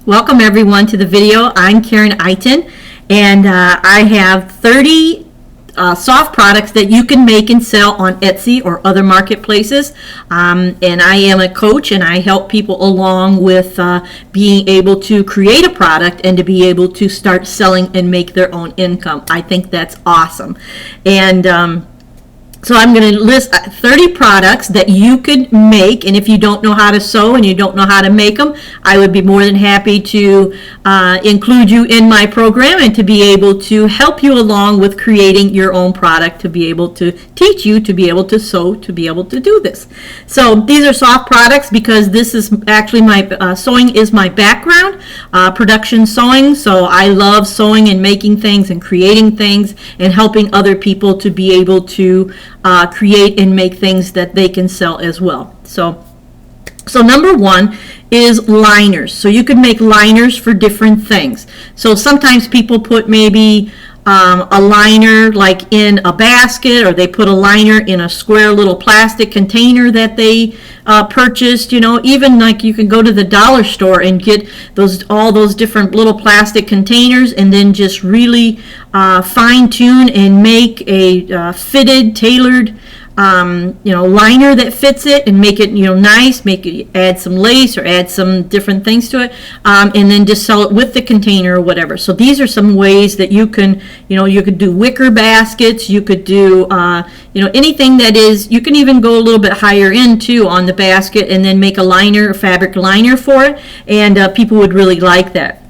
Welcome everyone to the video. I'm Karen Eiton, and I have 30 soft products that you can make and sell on Etsy or other marketplaces. And I am a coach, and I help people along with being able to create a product and to be able to start selling and make their own income. I think that's awesome. And so I'm going to list 30 products that you could make, and if you don't know how to sew and you don't know how to make them, I would be more than happy to include you in my program and to be able to help you along with creating your own product, to be able to teach you to be able to sew, to be able to do this. So these are soft products because this is actually my sewing is my background, production sewing. So I love sewing and making things and creating things and helping other people to be able to create and make things that they can sell as well. So number one is liners. So you could make liners for different things. So sometimes people put maybe a liner like in a basket, or they put a liner in a square little plastic container that they purchased. You know, even like you can go to the dollar store and get all those different little plastic containers, and then just really fine tune and make a fitted, tailored liner that fits it, and make it nice, add some lace or add some different things to it, and then just sell it with the container or whatever. So these are some ways that you can you could do wicker baskets, you could do anything that is, you can even go a little bit higher in too on the basket and then make a liner, a fabric liner for it, and people would really like that.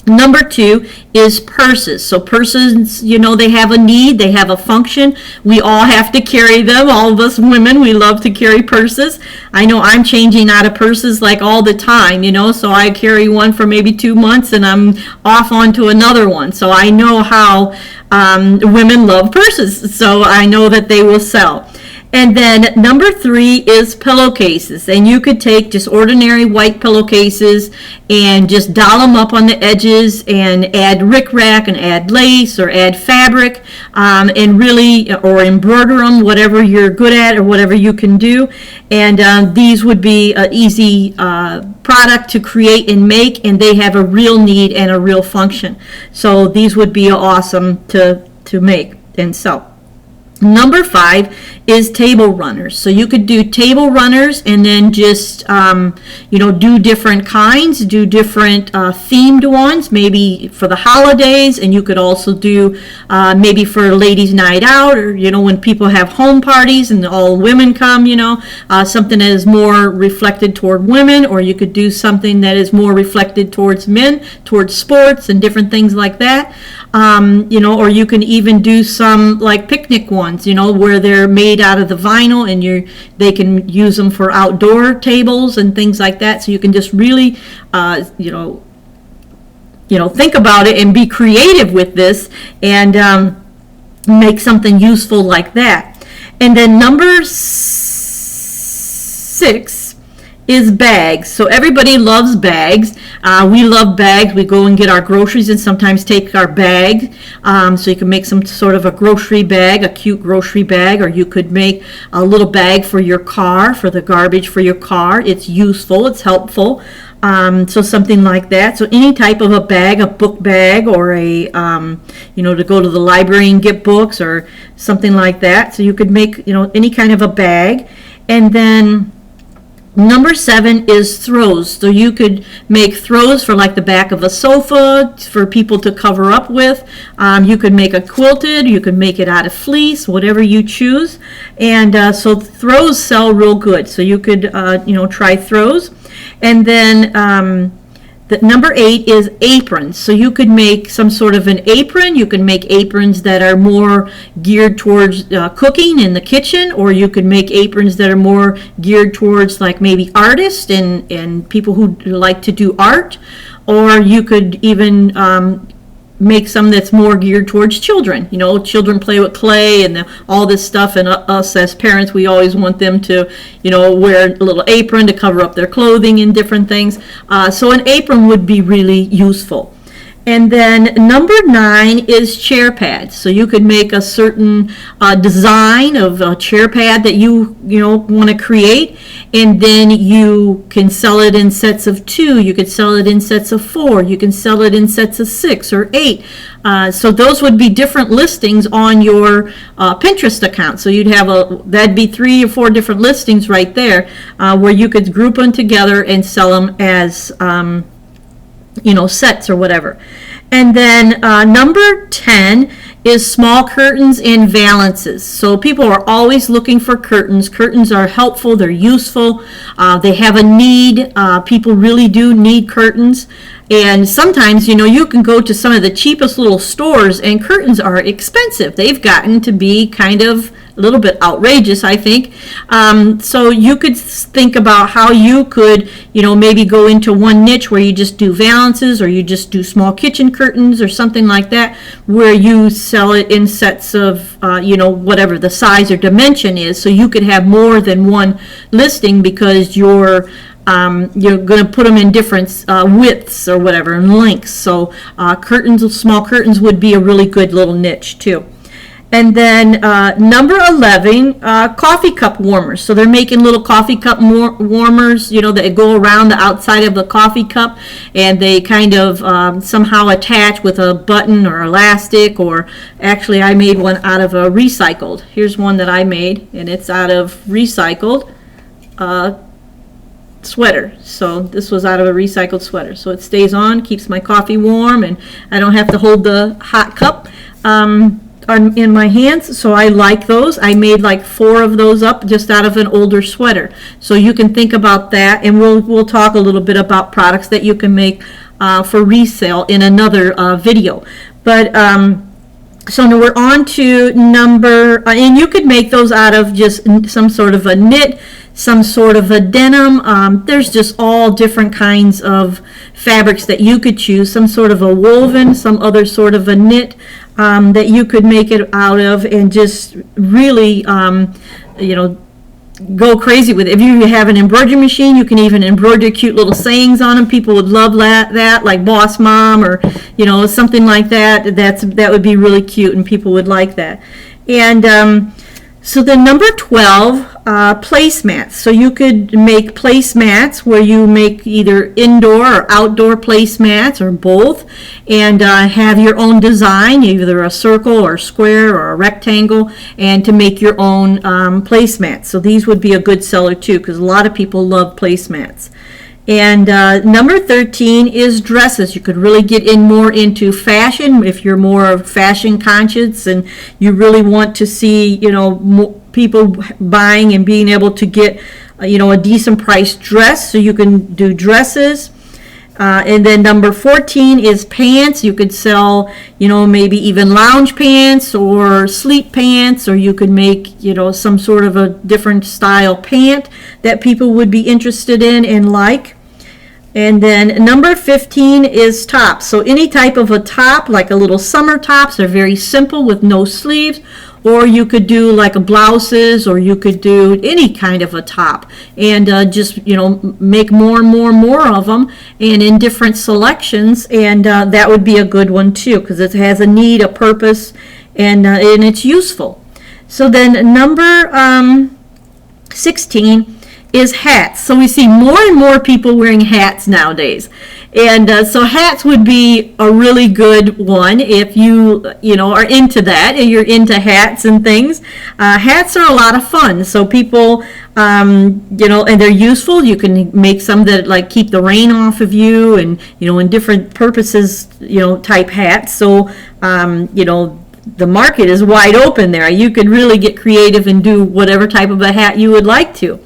Number two is purses. So purses, they have a need, they have a function. We all have to carry them. All of us women, we love to carry purses. I know I'm changing out of purses like all the time, so I carry one for maybe 2 months and I'm off onto another one. So I know how women love purses. So I know that they will sell. And then number three is pillowcases, and you could take just ordinary white pillowcases and just doll them up on the edges and add rickrack and add lace or add fabric, and really, or embroider them, whatever you're good at or whatever you can do. And these would be an easy product to create and make, and they have a real need and a real function. So these would be awesome to make and sell. Number five is table runners. So you could do table runners and then just do different kinds, do different themed ones, maybe for the holidays, and you could also do maybe for ladies' night out, or when people have home parties and all women come, something that is more reflected toward women, or you could do something that is more reflected towards men, towards sports and different things like that. Or you can even do some like picnic ones, where they're made out of the vinyl, and they can use them for outdoor tables and things like that. So you can just really, think about it and be creative with this, and make something useful like that. And then number six is bags. So everybody loves bags. We love bags. We go and get our groceries and sometimes take our bag. So you can make some sort of a grocery bag, a cute grocery bag, or you could make a little bag for your car, for the garbage for your car. It's useful, it's helpful. So something like that. So any type of a bag, a book bag, or a, to go to the library and get books or something like that. So you could make, any kind of a bag. And then number seven is throws. So you could make throws for like the back of a sofa for people to cover up with. You could make a quilted, you could make it out of fleece, whatever you choose. And so throws sell real good. So you could, try throws. And then the number 8 is aprons. So you could make some sort of an apron. You can make aprons that are more geared towards cooking in the kitchen, or you could make aprons that are more geared towards like maybe artists and people who like to do art. Or you could even make some that's more geared towards children. Children play with clay and all this stuff, and us as parents, we always want them to, wear a little apron to cover up their clothing and different things. So an apron would be really useful. And then number 9 is chair pads. So you could make a certain design of a chair pad that you want to create, and then you can sell it in sets of 2. You could sell it in sets of 4. You can sell it in sets of 6 or 8. So those would be different listings on your Pinterest account. So you'd have that'd be 3 or 4 different listings right there, where you could group them together and sell them as sets or whatever. And then number 10 is small curtains and valances. So people are always looking for curtains. Curtains are helpful, they're useful, they have a need. People really do need curtains. And sometimes, you can go to some of the cheapest little stores and curtains are expensive. They've gotten to be kind of a little bit outrageous, I think. So you could think about how you could, maybe go into one niche where you just do valances, or you just do small kitchen curtains or something like that, where you sell it in sets of, whatever the size or dimension is. So you could have more than one listing because you're going to put them in different widths or whatever, and lengths. So small curtains would be a really good little niche too. And then number 11, coffee cup warmers. So they're making little coffee cup warmers, that go around the outside of the coffee cup, and they kind of somehow attach with a button or elastic, or actually I made one out of a recycled. Here's one that I made, and it's out of recycled sweater. So this was out of a recycled sweater. So it stays on, keeps my coffee warm, and I don't have to hold the hot cup in my hands. So I like those. I made like 4 of those up just out of an older sweater. So you can think about that, and we'll talk a little bit about products that you can make for resale in another video. But so now we're on to and you could make those out of just some sort of a knit, some sort of a denim. There's just all different kinds of fabrics that you could choose, some sort of a woven, some other sort of a knit that you could make it out of, and just really, go crazy with it. If you have an embroidery machine, you can even embroider cute little sayings on them. People would love that, like Boss Mom, or something like that. That would be really cute, and people would like that. And so then number 12, placemats. So you could make placemats where you make either indoor or outdoor placemats, or both, and have your own design, either a circle or a square or a rectangle, and to make your own placemats. So these would be a good seller too, because a lot of people love placemats. And number 13 is dresses. You could really get more into fashion if you're more fashion conscious and you really want to see, people buying and being able to get, a decent priced dress. So you can do dresses. And then number 14 is pants. You could sell, maybe even lounge pants or sleep pants, or you could make, some sort of a different style pant that people would be interested in and like. And then number 15 is tops. So any type of a top, like a little summer tops, are very simple with no sleeves, or you could do like a blouses, or you could do any kind of a top, and just make more and more of them, and in different selections, and that would be a good one too, because it has a need, a purpose, and it's useful. So then number 16 is hats. So we see more and more people wearing hats nowadays, and so hats would be a really good one if you are into that, and you're into hats and things. Hats are a lot of fun. So people and they're useful. You can make some that like keep the rain off of you, and in different purposes, type hats. So the market is wide open there. You could really get creative and do whatever type of a hat you would like to.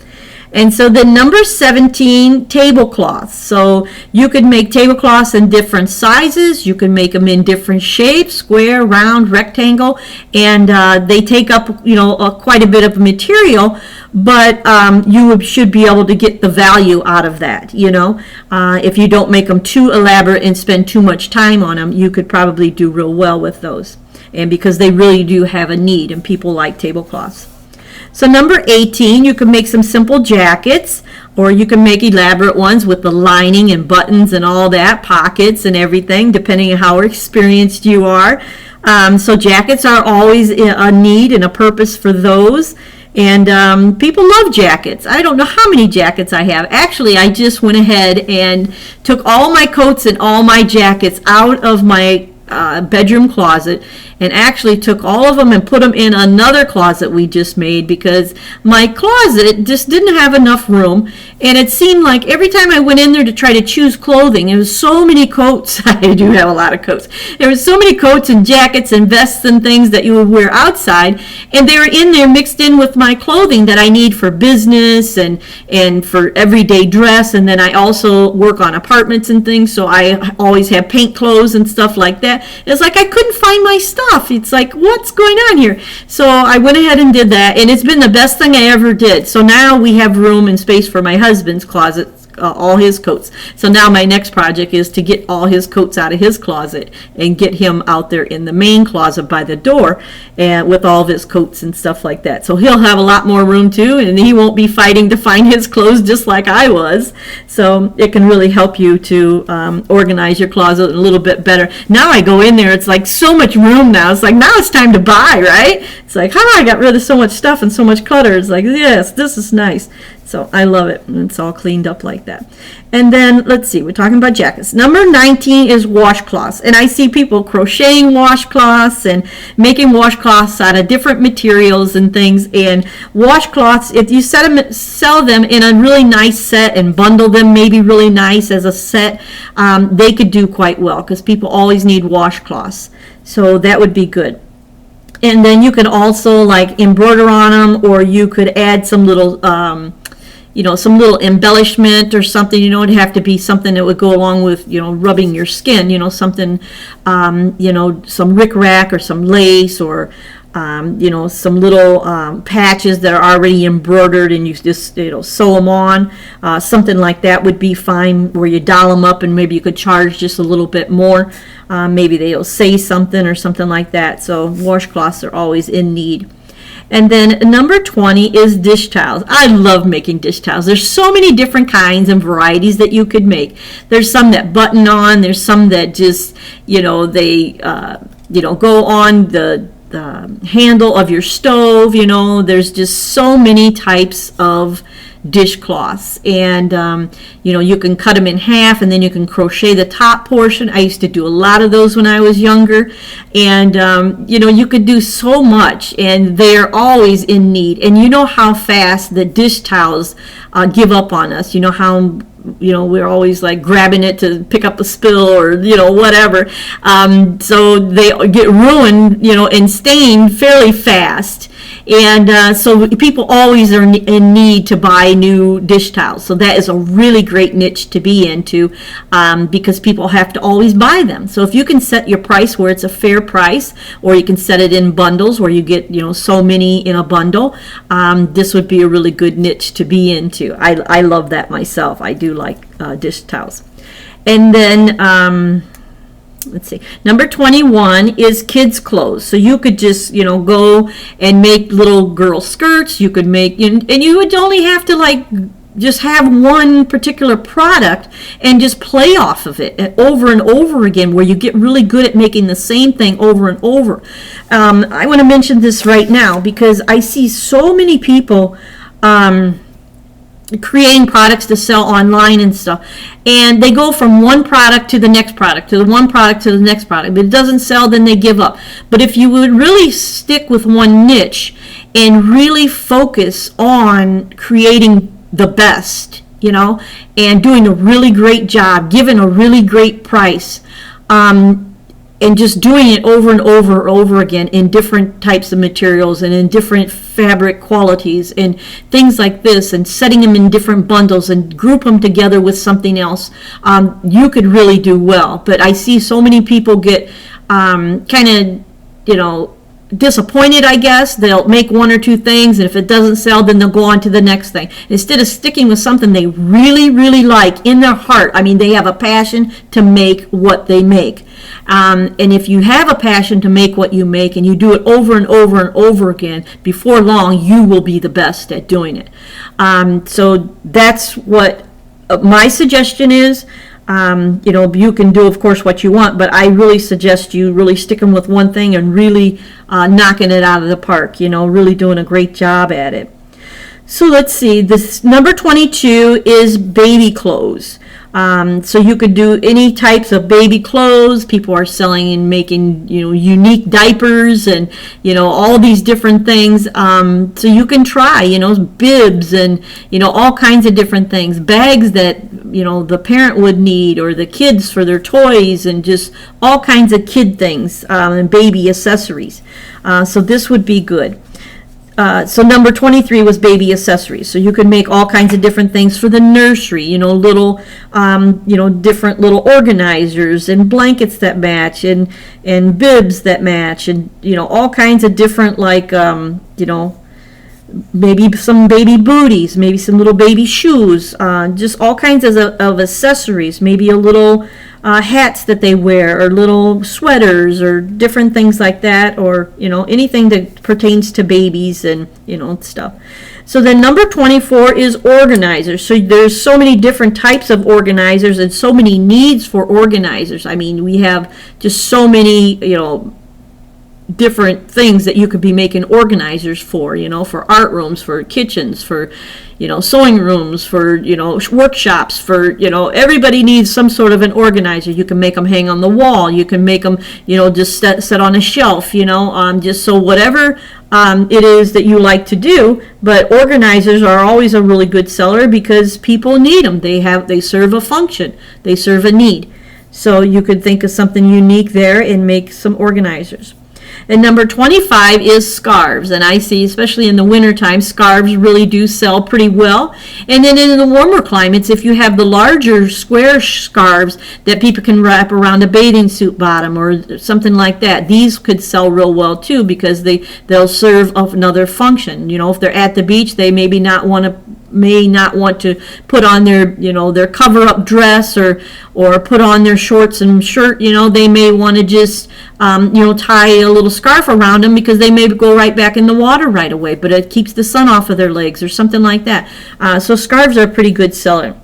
And so then number 17, tablecloths. So you could make tablecloths in different sizes. You can make them in different shapes, square, round, rectangle, and they take up quite a bit of material, but you should be able to get the value out of that. If you don't make them too elaborate and spend too much time on them, you could probably do real well with those. And because they really do have a need, and people like tablecloths. So number 18, you can make some simple jackets. or you can make elaborate ones with the lining and buttons and all that, pockets and everything, depending on how experienced you are. So jackets are always a need and a purpose for those. And people love jackets. I don't know how many jackets I have. Actually, I just went ahead and took all my coats and all my jackets out of my bedroom closet, and actually took all of them and put them in another closet we just made, because my closet just didn't have enough room, and it seemed like every time I went in there to try to choose clothing, there was so many coats. I do have a lot of coats. There was so many coats and jackets and vests and things that you would wear outside, and they were in there mixed in with my clothing that I need for business and for everyday dress. And then I also work on apartments and things, so I always have paint clothes and stuff like that. It's like I couldn't find my stuff. It's like, what's going on here? So I went ahead and did that, and it's been the best thing I ever did. So now we have room and space for my husband's closet, all his coats. So now my next project is to get all his coats out of his closet and get him out there in the main closet by the door, and with all of his coats and stuff like that. So he'll have a lot more room too, and he won't be fighting to find his clothes just like I was. So it can really help you to organize your closet a little bit better. Now I go in there, it's like so much room now. It's like, now it's time to buy, right? It's like, I got rid of so much stuff and so much clutter. It's like, yes, this is nice. So I love it, and it's all cleaned up like that. And then, let's see, we're talking about jackets. Number 19 is washcloths. And I see people crocheting washcloths and making washcloths out of different materials and things. And washcloths, if you sell them in a really nice set and bundle them maybe really nice as a set, they could do quite well, because people always need washcloths. So that would be good. And then you could also like embroider on them, or you could add some little some little embellishment or something. It'd have to be something that would go along with, rubbing your skin, something, some rickrack or some lace, or, some little patches that are already embroidered, and you just, sew them on. Something like that would be fine, where you doll them up, and maybe you could charge just a little bit more. Maybe they'll say something or something like that. So washcloths are always in need. And then number 20 is dish towels. I love making dish towels. There's so many different kinds and varieties that you could make. There's some that button on. There's some that just, they, go on the handle of your stove. There's just so many types of dishcloths, and you can cut them in half, and then you can crochet the top portion. I used to do a lot of those when I was younger, and you could do so much, and they're always in need. And you know how fast the dish towels give up on us. How we're always like grabbing it to pick up a spill, or whatever, so they get ruined and stained fairly fast. And so people always are in need to buy new dish towels. So that is a really great niche to be into, because people have to always buy them. So if you can set your price where it's a fair price, or you can set it in bundles where you get so many in a bundle, this would be a really good niche to be into. I love that myself. I do like dish towels. And then let's see, number 21 is kids clothes. So you could just go and make little girl skirts. You could make, and you would only have to just have one particular product and just play off of it over and over again, where you get really good at making the same thing over and over. I want to mention this right now, because I see so many people creating products to sell online and stuff, and they go from one product to the next product, to the one product to the next product. But it doesn't sell, then they give up. But if you would really stick with one niche and really focus on creating the best, and doing a really great job, giving a really great price, and just doing it over and over and over again in different types of materials and in different fabric qualities and things like this, and setting them in different bundles and group them together with something else, you could really do well. But I see so many people get kind of, disappointed, I guess. They'll make one or two things, and if it doesn't sell, then they'll go on to the next thing. Instead of sticking with something they really, really like in their heart, I mean, they have a passion to make what they make. And if you have a passion to make what you make and you do it over and over and over again, before long, you will be the best at doing it. So that's what my suggestion is. You can do, of course, what you want, but I really suggest you really sticking with one thing and really knocking it out of the park, really doing a great job at it. So let's see, this number 22 is baby clothes. So you could do any types of baby clothes. People are selling and making, unique diapers and, all these different things. So you can try, bibs and, all kinds of different things. Bags that, the parent would need, or the kids for their toys, and just all kinds of kid things and baby accessories. So this would be good. So number 23 was baby accessories. So you can make all kinds of different things for the nursery, little, different little organizers and blankets that match, and bibs that match, and, all kinds of different, like, maybe some baby booties, maybe some little baby shoes, just all kinds of accessories, maybe a little hats that they wear, or little sweaters, or different things like that, or anything that pertains to babies and stuff. So then number 24 is organizers. So there's so many different types of organizers and so many needs for organizers. I mean, we have just so many different things that you could be making organizers for art rooms, for kitchens, for sewing rooms, for workshops, for everybody needs some sort of an organizer. You can make them hang on the wall, you can make them just set on a shelf, just so whatever it is that you like to do. But organizers are always a really good seller because people need them. They serve a function, they serve a need. So you could think of something unique there and make some organizers. And number 25 is scarves. And I see, especially in the wintertime, scarves really do sell pretty well. And then in the warmer climates, if you have the larger square scarves that people can wrap around a bathing suit bottom or something like that, these could sell real well too, because they'll serve another function. If they're at the beach, they may not want to put on their cover-up dress or put on their shorts and shirt. They may want to just tie a little scarf around them, because they may go right back in the water right away, but it keeps the sun off of their legs or something like that. So scarves are a pretty good seller.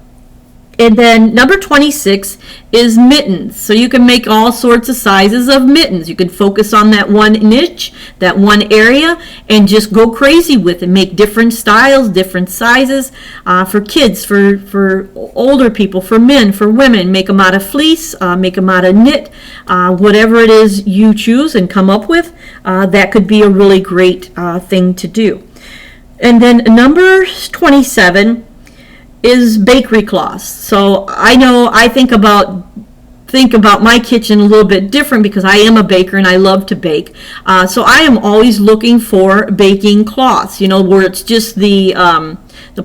And then number 26 is mittens. So you can make all sorts of sizes of mittens. You can focus on that one niche, that one area, and just go crazy with it. Make different styles, different sizes, for kids, for older people, for men, for women. Make them out of fleece, make them out of knit, whatever it is you choose and come up with. That could be a really great thing to do. And then number 27 is bakery cloths. So I know I think about my kitchen a little bit different, because I am a baker and I love to bake. So I am always looking for baking cloths, where it's just the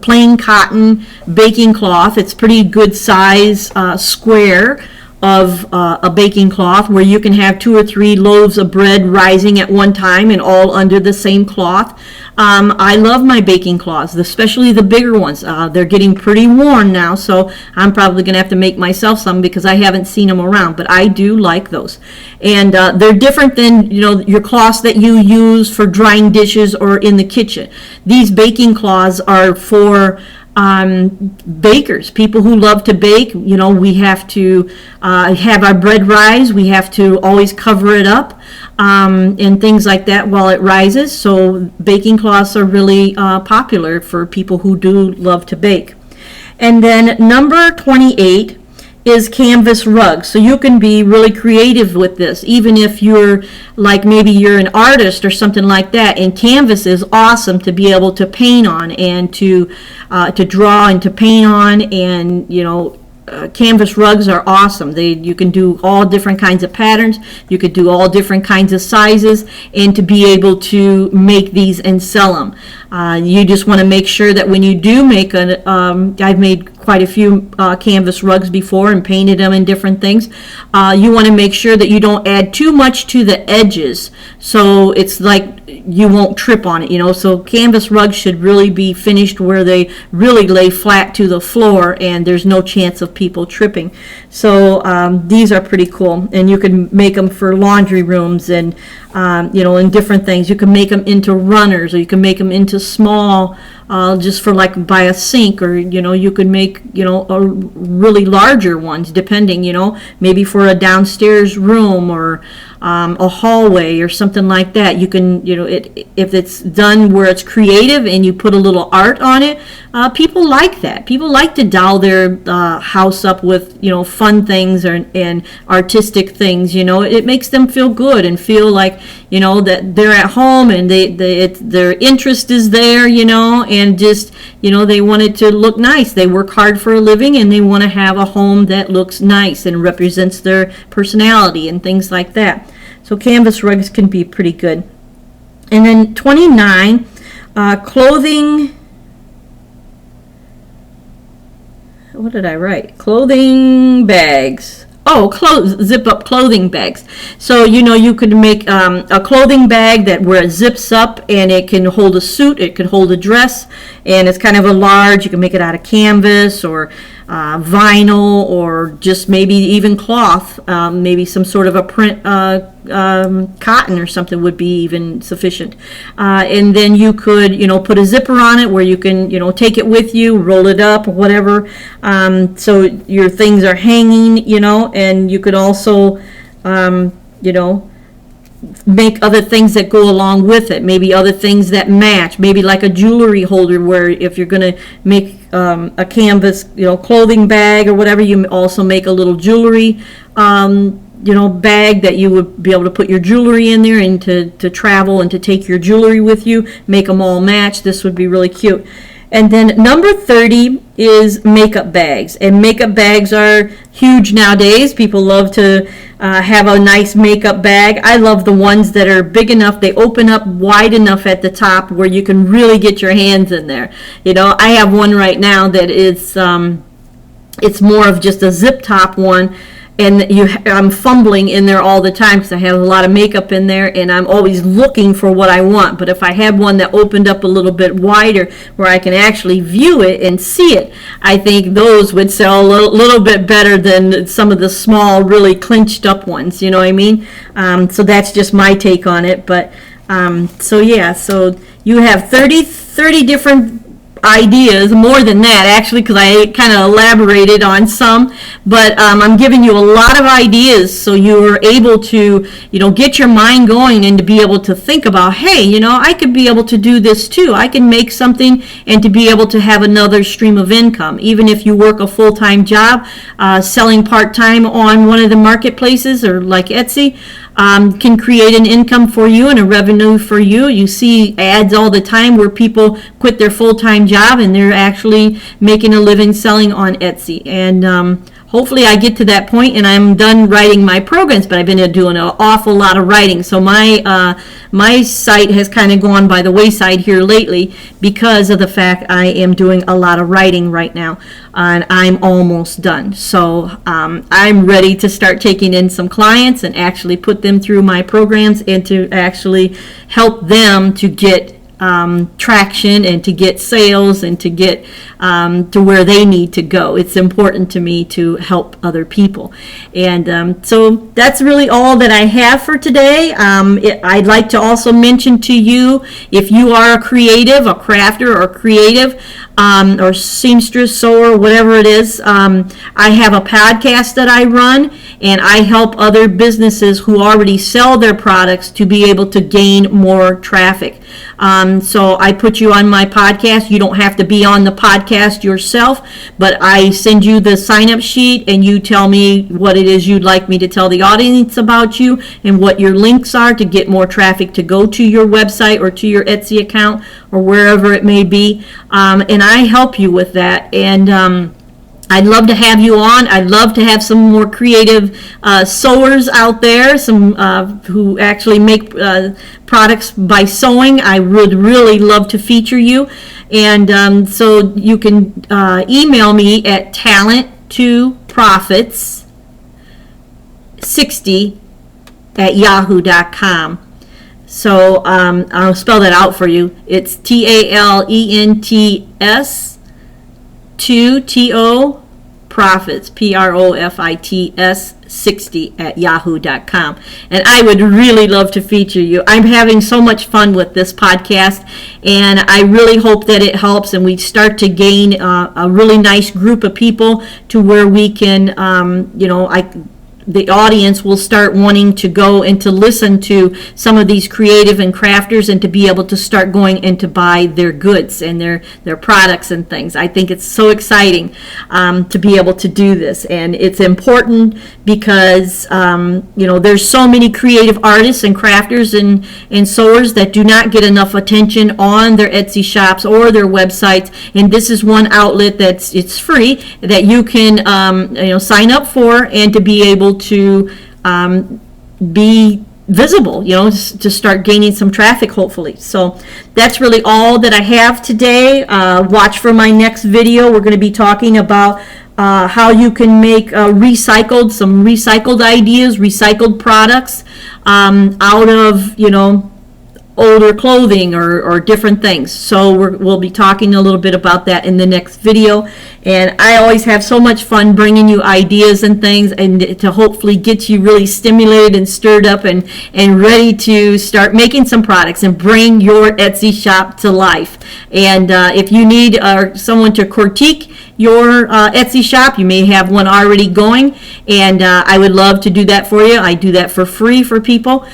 plain cotton baking cloth. It's pretty good size, square of a baking cloth, where you can have 2 or 3 loaves of bread rising at one time and all under the same cloth. I love my baking cloths, especially the bigger ones. They're getting pretty worn now, so I'm probably going to have to make myself some, because I haven't seen them around, but I do like those. And they're different than your cloths that you use for drying dishes or in the kitchen. These baking cloths are for bakers, people who love to bake. We have to have our bread rise. We have to always cover it up and things like that while it rises. So baking cloths are really popular for people who do love to bake. And then number 28 is canvas rugs. So you can be really creative with this, even if you're maybe you're an artist or something like that. And canvas is awesome to be able to paint on and to draw and to paint on. And canvas rugs are awesome. You can do all different kinds of patterns. You could do all different kinds of sizes, and to be able to make these and sell them. You just want to make sure that when you do make I've made quite a few canvas rugs before and painted them in different things. You want to make sure that you don't add too much to the edges, so it's like you won't trip on it, So canvas rugs should really be finished where they really lay flat to the floor and there's no chance of people tripping. So these are pretty cool, and you can make them for laundry rooms and and different things. You can make them into runners, or you can make them into small, just for like by a sink, or you could make a really larger ones, depending, maybe for a downstairs room or a hallway or something like that. You can, if it's done where it's creative and you put a little art on it, people like that. People like to doll their house up with fun things and artistic things. It makes them feel good and feel like that they're at home and their interest is there, and just they want it to look nice. They work hard for a living and they want to have a home that looks nice and represents their personality and things like that. So canvas rugs can be pretty good. And then 29, clothing. What did I write? Clothing bags. Oh, zip up clothing bags. So you could make a clothing bag where it zips up and it can hold a suit, it can hold a dress, and it's kind of a large. You can make it out of canvas or vinyl, or just maybe even cloth, maybe some sort of a print, cotton or something would be even sufficient. And then you could, put a zipper on it where you can, take it with you, roll it up, or whatever. So your things are hanging, and you could also, make other things that go along with it, maybe other things that match, maybe like a jewelry holder, where if you're going to make a canvas clothing bag or whatever, you also make a little jewelry bag that you would be able to put your jewelry in there and to travel and to take your jewelry with you, make them all match. This would be really cute. And then number 30 is makeup bags. And makeup bags are huge nowadays. People love to have a nice makeup bag. I love the ones that are big enough. They open up wide enough at the top where you can really get your hands in there. I have one right now that is, it's more of just a zip top one. And I'm fumbling in there all the time because I have a lot of makeup in there, and I'm always looking for what I want. But if I had one that opened up a little bit wider where I can actually view it and see it, I think those would sell a little bit better than some of the small, really clinched up ones. You know what I mean? So that's just my take on it. But so you have 30 different ideas, more than that actually, because I kind of elaborated on some, but I'm giving you a lot of ideas so you're able to get your mind going and to be able to think about, hey, I could be able to do this too. I can make something and to be able to have another stream of income, even if you work a full-time job. Selling part-time on one of the marketplaces or like Etsy can create an income for you and a revenue for you. You see ads all the time where people quit their full-time job and they're actually making a living selling on Etsy. And hopefully I get to that point and I'm done writing my programs, but I've been doing an awful lot of writing. So my site has kind of gone by the wayside here lately because of the fact I am doing a lot of writing right now, and I'm almost done. So I'm ready to start taking in some clients and actually put them through my programs and to actually help them to get traction and to get sales and to get to where they need to go. It's important to me to help other people. And so that's really all that I have for today. I'd like to also mention to you, if you are a creative, a crafter or creative, or seamstress, sewer, whatever it is, I have a podcast that I run, and I help other businesses who already sell their products to be able to gain more traffic. So I put you on my podcast. You don't have to be on the podcast yourself, but I send you the sign-up sheet and you tell me what it is you'd like me to tell the audience about you and what your links are to get more traffic to go to your website or to your Etsy account or wherever it may be. And I help you with that. And I'd love to have you on. I'd love to have some more creative sewers out there, some who actually make products by sewing. I would really love to feature you. And so you can email me at talent2profits60@yahoo.com. So I'll spell that out for you. It's TALENTS 2 profits PROFITS 60@yahoo.com. And I would really love to feature you. I'm having so much fun with this podcast, and I really hope that it helps and we start to gain a really nice group of people to where we can the audience will start wanting to go and to listen to some of these creative and crafters, and to be able to start going and to buy their goods and their products and things. I think it's so exciting to be able to do this, and it's important because there's so many creative artists and crafters and sewers that do not get enough attention on their Etsy shops or their websites, and this is one outlet it's free that you can sign up for, and to be able to be visible, to start gaining some traffic, hopefully. So that's really all that I have today. Watch for my next video. We're going to be talking about how you can make some recycled ideas, recycled products out of, older clothing or different things. So we'll be talking a little bit about that in the next video. And I always have so much fun bringing you ideas and things, and to hopefully get you really stimulated and stirred up and ready to start making some products and bring your Etsy shop to life. And if you need someone to critique your Etsy shop, you may have one already going, and I would love to do that for you. I do that for free for people.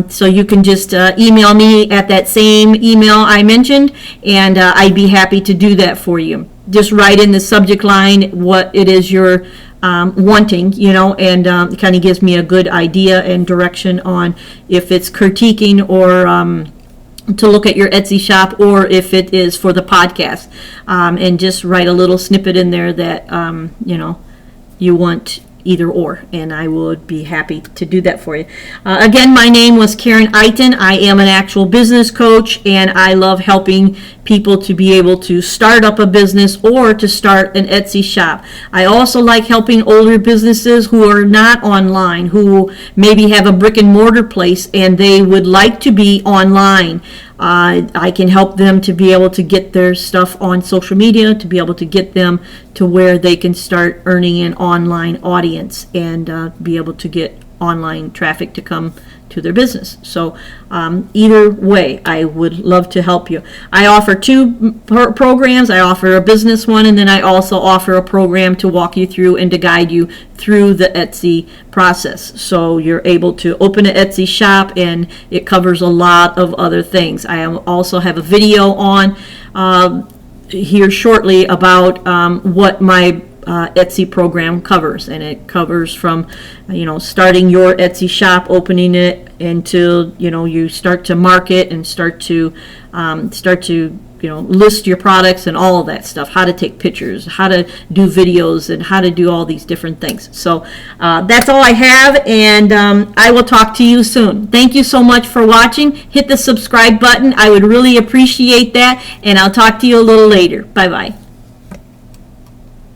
So you can just email me at that same email I mentioned, and I'd be happy to do that for you. Just write in the subject line what it is you're wanting, and it kind of gives me a good idea and direction on if it's critiquing or to look at your Etsy shop, or if it is for the podcast, and just write a little snippet in there that you want either or, and I would be happy to do that for you. Again, my name was Karen Eiton. I am an actual business coach, and I love helping people to be able to start up a business or to start an Etsy shop. I also like helping older businesses who are not online, who maybe have a brick and mortar place and they would like to be online. I can help them to be able to get their stuff on social media, to be able to get them to where they can start earning an online audience and be able to get online traffic to come to their business. So either way, I would love to help you. I offer two programs. I offer a business one, and then I also offer a program to walk you through and to guide you through the Etsy process. So you're able to open an Etsy shop, and it covers a lot of other things. I also have a video on here shortly about what my Etsy program covers, and it covers from starting your Etsy shop, opening it, until you start to market and start to list your products and all of that stuff, how to take pictures, how to do videos, and how to do all these different things. So that's all I have, and I will talk to you soon. Thank you so much for watching. Hit the subscribe button. I would really appreciate that, and I'll talk to you a little later. Bye-bye.